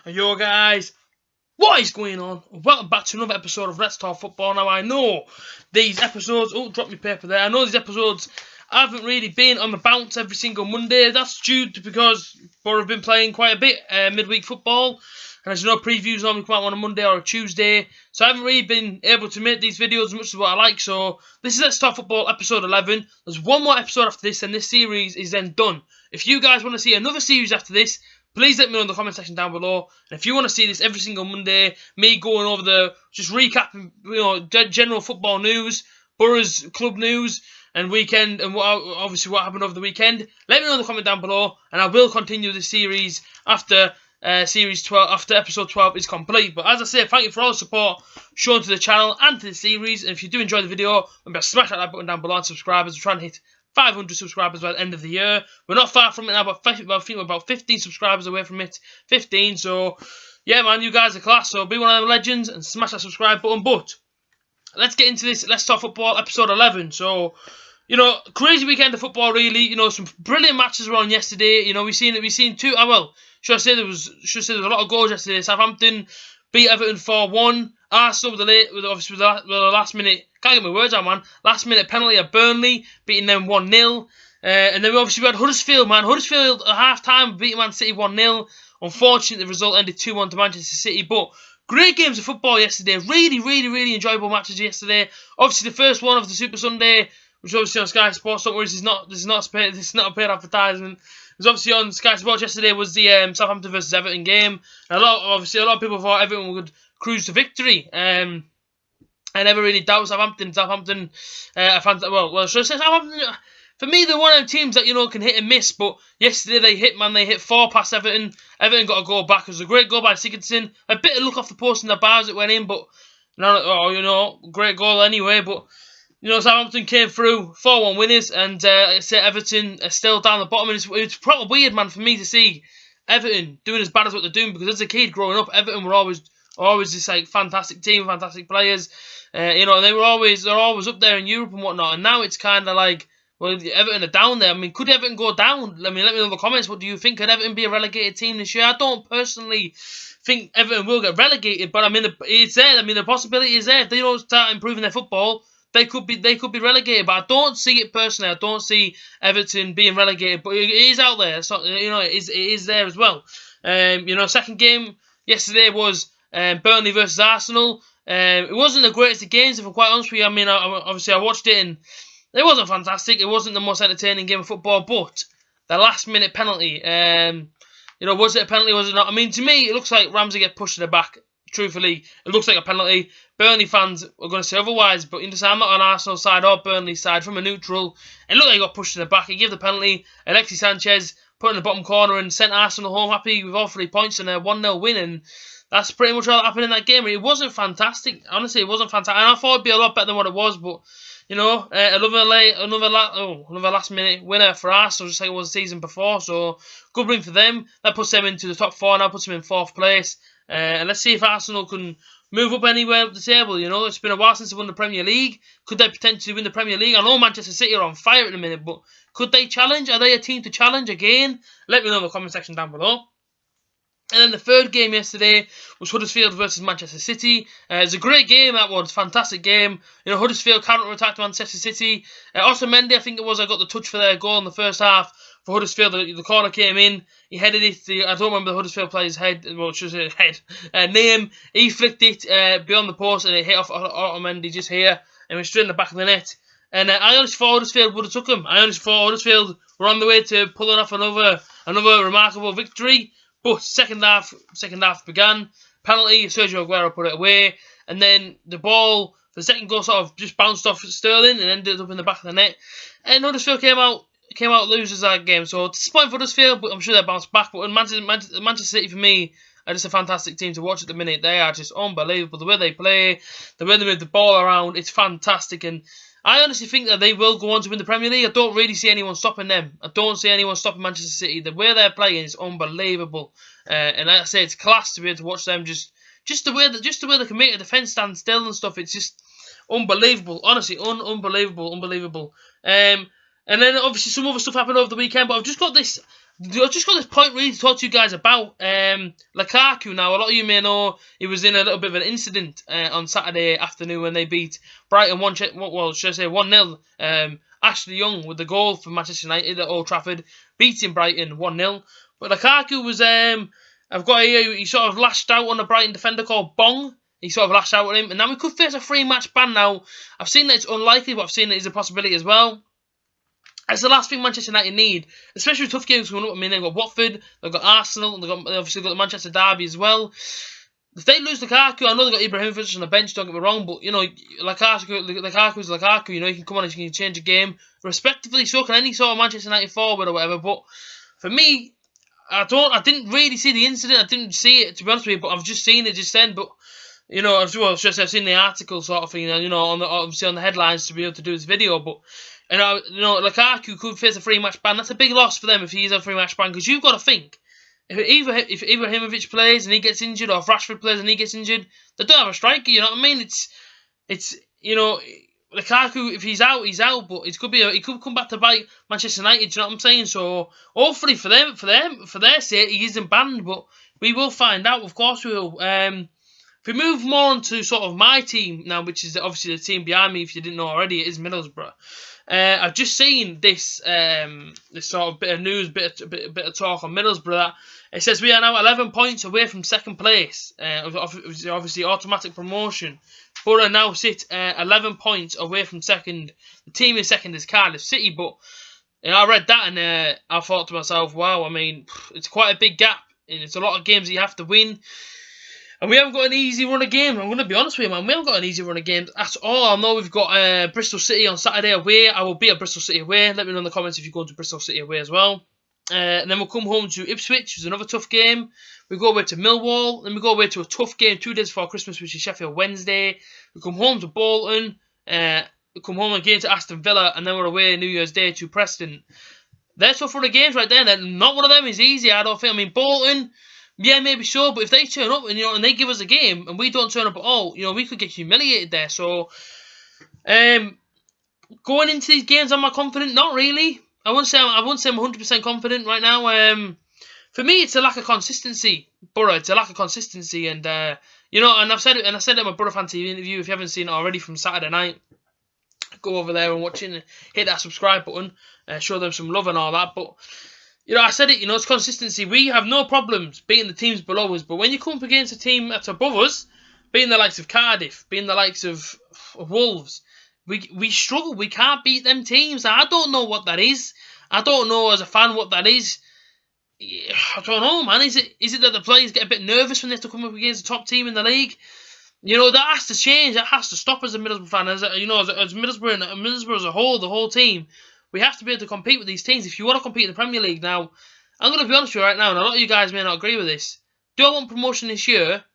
Yo guys, what is going on? Welcome back to another episode of Let's Talk Football. Now I know these episodes, drop my paper there, I know these episodes haven't really been on the bounce every single Monday. That's due to because Borough have been playing quite a bit midweek football. And as you know, previews normally come out on a Monday or a Tuesday. So I haven't really been able to make these videos as much as what I like. So this is Let's Talk Football episode 11. There's one more episode after this and this series is then done. If you guys want to see another series after this, please let me know in the comment section down below. And if you want to see this every single Monday, me going over just recapping, general football news, Borough's club news, and weekend, and obviously what happened over the weekend, let me know in the comment down below, and I will continue this series after series 12, after episode 12 is complete. But as I say, thank you for all the support shown to the channel and to the series. And if you do enjoy the video, remember to smash that like button down below and subscribe, as we're trying to hit 500 subscribers by the end of the year. We're not far from it now, but I think we're about 15 subscribers away from it. 15, so yeah, man, you guys are class. So be one of them legends and smash that subscribe button. But let's get into this Let's Talk Football episode 11. So, crazy weekend of football, really. Some brilliant matches were on yesterday. We've seen two. Should I say there was a lot of goals yesterday. Southampton beat Everton 4-1. Arsenal with the last minute. Can't get my words out, man. Last minute penalty at Burnley, beating them 1-0. And then we had Huddersfield, man. Huddersfield at half time beating Man City 1-0. Unfortunately, the result ended 2-1 to Manchester City. But great games of football yesterday. Really, really, really enjoyable matches yesterday. Obviously, the first one of the Super Sunday, which was obviously on Sky Sports. Don't worry, this is not a paid advertisement. It was obviously on Sky Sports yesterday. Was the Southampton versus Everton game. And a lot of people thought Everton would cruise to victory. I never really doubt Southampton. Southampton, should I say Southampton? For me, they're one of them teams that can hit and miss. But yesterday they hit 4 past Everton. Everton got a goal back. It was a great goal by Sigurdsson. A bit of luck off the post and the bars it went in, but great goal anyway. But Southampton came through 4-1 winners, and I say Everton are still down the bottom. And it's probably weird, man, for me to see Everton doing as bad as what they're doing, because as a kid growing up, Everton were always this like fantastic team, fantastic players. They're always up there in Europe and whatnot. And now it's kind of like, well, Everton are down there. I mean, could Everton go down? Let me know in the comments. What do you think? Could Everton be a relegated team this year? I don't personally think Everton will get relegated, but I mean, it's there. I mean, the possibility is there. If they don't start improving their football, they could be relegated. But I don't see it personally. I don't see Everton being relegated. But it is out there. So it is there as well. Second game yesterday was Burnley versus Arsenal. It wasn't the greatest of games, if I'm quite honest with you. I mean, obviously I watched it and it wasn't fantastic. It wasn't the most entertaining game of football, but the last minute penalty, was it a penalty, was it not? I mean, to me, it looks like Ramsey get pushed to the back. Truthfully, it looks like a penalty. Burnley fans are going to say otherwise, but I'm not on Arsenal's side or Burnley's side. From a neutral, it looked like he got pushed to the back. He gave the penalty. Alexis Sanchez put in the bottom corner and sent Arsenal home happy with all 3 points and a 1-0 win, and that's pretty much all that happened in that game. It wasn't fantastic. Honestly, it wasn't fantastic. And I thought it'd be a lot better than what it was, but another last minute winner for Arsenal, just like it was the season before. So good win for them. That puts them into the top 4 now, puts them in 4th place. And let's see if Arsenal can move up anywhere up the table. It's been a while since they won the Premier League. Could they potentially win the Premier League? I know Manchester City are on fire at the minute, but could they challenge? Are they a team to challenge again? Let me know in the comment section down below. And then the third game yesterday was Huddersfield versus Manchester City. It's a great game, that one. It's a fantastic game. Huddersfield counter-attacked Manchester City. Otamendi, I think it was, I got the touch for their goal in the first half for Huddersfield. The corner came in. He headed it. I don't remember the Huddersfield player's head. Well, should I say head. Name. He flicked it beyond the post and it hit off Otamendi just here. And went straight in the back of the net. And I honestly thought Huddersfield would have took him. I honestly thought Huddersfield were on the way to pulling off another remarkable victory. But second half began. Penalty, Sergio Aguero put it away. And then the ball, the second goal sort of just bounced off Sterling and ended up in the back of the net. And Huddersfield came out losers that game. So disappointing for Huddersfield, but I'm sure they'll bounce back. But Manchester City, for me, are just a fantastic team to watch at the minute. They are just unbelievable. The way they play, the way they move the ball around, it's fantastic. And I honestly think that they will go on to win the Premier League. I don't really see anyone stopping them. I don't see anyone stopping Manchester City. The way they're playing is unbelievable. And like I say, it's class to be able to watch them. Just the way they can make a defence stand still and stuff. It's just unbelievable. Honestly, unbelievable. And then obviously some other stuff happened over the weekend. But I've just got this I just got this point really to talk to you guys about Lukaku. Now, a lot of you may know he was in a little bit of an incident on Saturday afternoon when they beat Brighton 1-0. Ashley Young with the goal for Manchester United at Old Trafford, beating Brighton 1-0. But Lukaku was, I've got here, he sort of lashed out on a Brighton defender called Bong. He sort of lashed out at him, and now we could face a 3-match ban now. I've seen that it's unlikely, but I've seen that it's a possibility as well. That's the last thing Manchester United need, especially with tough games coming up. I mean, they've got Watford, they've got Arsenal, they've obviously got the Manchester Derby as well. If they lose Lukaku, I know they've got Ibrahimovic on the bench, don't get me wrong, but, you know, Lukaku's Lukaku, you know, he can come on and he can change a game. Respectively, so can any sort of Manchester United forward or whatever, but for me, I didn't really see the incident, I didn't see it, to be honest with you, but I've just seen it just then, but, you know, I've seen the article sort of thing, you know, obviously on the headlines to be able to do this video, but, you know, Lukaku could face a 3-match ban. That's a big loss for them if he's a 3-match ban, because you've got to think, if Ibrahimovic plays and he gets injured, or if Rashford plays and he gets injured, they don't have a striker, you know what I mean? It's you know, Lukaku, if he's out, he's out, but he could come back to bite Manchester United, you know what I'm saying? So, hopefully for their sake, he isn't banned, but we will find out, of course we will. If we move more on to sort of my team now, which is obviously the team behind me, if you didn't know already, it is Middlesbrough. I've just seen this sort of bit of news, bit of talk on Middlesbrough. That it says we are now 11 points away from second place. Obviously automatic promotion. Borough now sit 11 points away from second. The team in second is Cardiff City, but you know, I read that and I thought to myself, wow, I mean, it's quite a big gap, and it's a lot of games you have to win. And we haven't got an easy run of games. I'm going to be honest with you, man. We haven't got an easy run of games at all. I know we've got Bristol City on Saturday away. I will be at Bristol City away. Let me know in the comments if you're going to Bristol City away as well. And then we'll come home to Ipswich, which is another tough game. We go away to Millwall. Then we go away to a tough game 2 days before Christmas, which is Sheffield Wednesday. We come home to Bolton. We come home again to Aston Villa. And then we're away New Year's Day to Preston. They're tough run of games right there. Not one of them is easy, I don't think. I mean, Bolton... yeah, maybe so, but if they turn up and and they give us a game and we don't turn up at all, we could get humiliated there. So, going into these games, am I confident? Not really. I wouldn't say I'm 100% confident right now. For me, it's a lack of consistency, Borough. It's a lack of consistency, and and I've said it, and I said it in my Borough Fan TV interview. If you haven't seen it already from Saturday night, go over there and watch it and hit that subscribe button, show them some love and all that. But I said it, it's consistency. We have no problems beating the teams below us, but when you come up against a team that's above us, being the likes of Cardiff, being the likes of Wolves, we struggle. We can't beat them teams. I don't know what that is. I don't know as a fan what that is. I don't know, man. Is it that the players get a bit nervous when they have to come up against the top team in the league? That has to change. That has to stop as a Middlesbrough fan. As Middlesbrough as a whole, the whole team. We have to be able to compete with these teams if you want to compete in the Premier League. Now, I'm going to be honest with you right now, and a lot of you guys may not agree with this. Do I want promotion this year?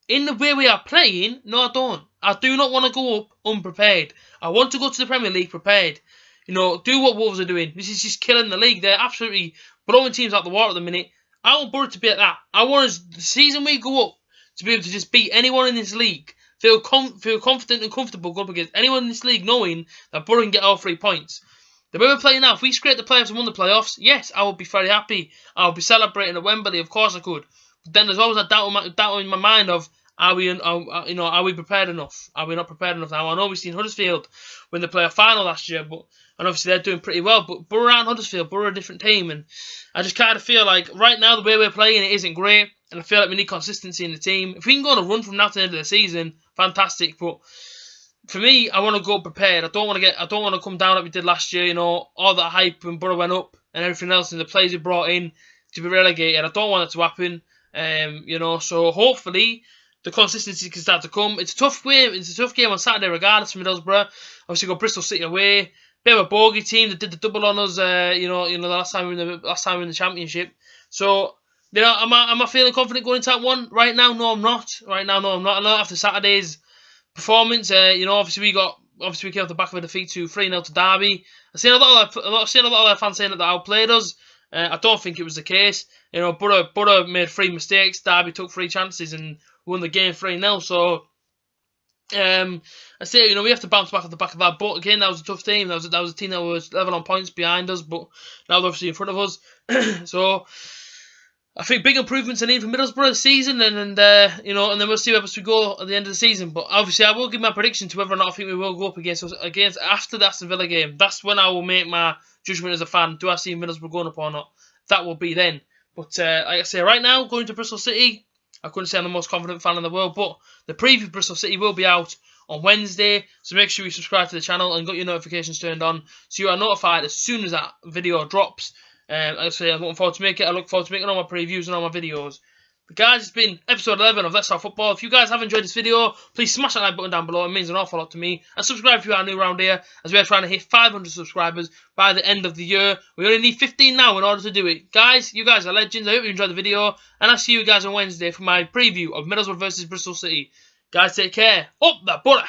In the way we are playing, no, I don't. I do not want to go up unprepared. I want to go to the Premier League prepared. Do what Wolves are doing. This is just killing the league. They're absolutely blowing teams out the water at the minute. I want Borough to be at that. I want the season we go up to be able to just beat anyone in this league. Feel confident and comfortable going up against anyone in this league knowing that Borough can get all 3 points. The way we're playing now, if we scrape the playoffs and won the playoffs, yes, I would be very happy. I would be celebrating at Wembley, of course I could. But then there's always a doubt in my mind of, are we prepared enough? Are we not prepared enough now? I know we've seen Huddersfield win the playoff final last year, and obviously they're doing pretty well. But Borough aren't Huddersfield. Borough are a different team, and I just kind of feel like right now the way we're playing it isn't great, and I feel like we need consistency in the team. If we can go on a run from now to the end of the season, fantastic. But for me, I want to go prepared. I don't want to come down like we did last year. All that hype when Borough went up and everything else, and the players we brought in to be relegated. I don't want it to happen. So hopefully the consistency can start to come. It's a tough game. It's a tough game on Saturday, regardless from Middlesbrough. Obviously, got Bristol City away. Bit of a bogey team that did the double on us. The last time we were in the Championship. So am I feeling confident going into that one right now? No, I'm not. Right now, no, I'm not. I know after Saturday's performance, obviously we came off the back of a defeat 3-0 to Derby. I've seen a lot of fans saying that they outplayed us. I don't think it was the case. Borough made 3 mistakes. Derby took 3 chances and won the game 3-0. So I say, we have to bounce back off the back of that. But again, that was a tough team. That was a team that was level on points behind us, but now they're obviously in front of us. So I think big improvements are needed for Middlesbrough this season, and then we'll see where we go at the end of the season. But obviously, I will give my prediction to whether or not I think we will go up against after the Aston Villa game. That's when I will make my judgment as a fan. Do I see Middlesbrough going up or not? That will be then. But like I say, right now, going to Bristol City, I couldn't say I'm the most confident fan in the world, but the preview of Bristol City will be out on Wednesday, so make sure you subscribe to the channel and got your notifications turned on so you are notified as soon as that video drops. Like I say, I'm looking forward to make it. I look forward to making all my previews and all my videos. But guys, it's been episode 11 of Let's Talk Football. If you guys have enjoyed this video, please smash that like button down below. It means an awful lot to me. And subscribe if you are new around here, as we are trying to hit 500 subscribers by the end of the year. We only need 15 now in order to do it. Guys, you guys are legends. I hope you enjoyed the video. And I'll see you guys on Wednesday for my preview of Middlesbrough versus Bristol City. Guys, take care. Up the butter!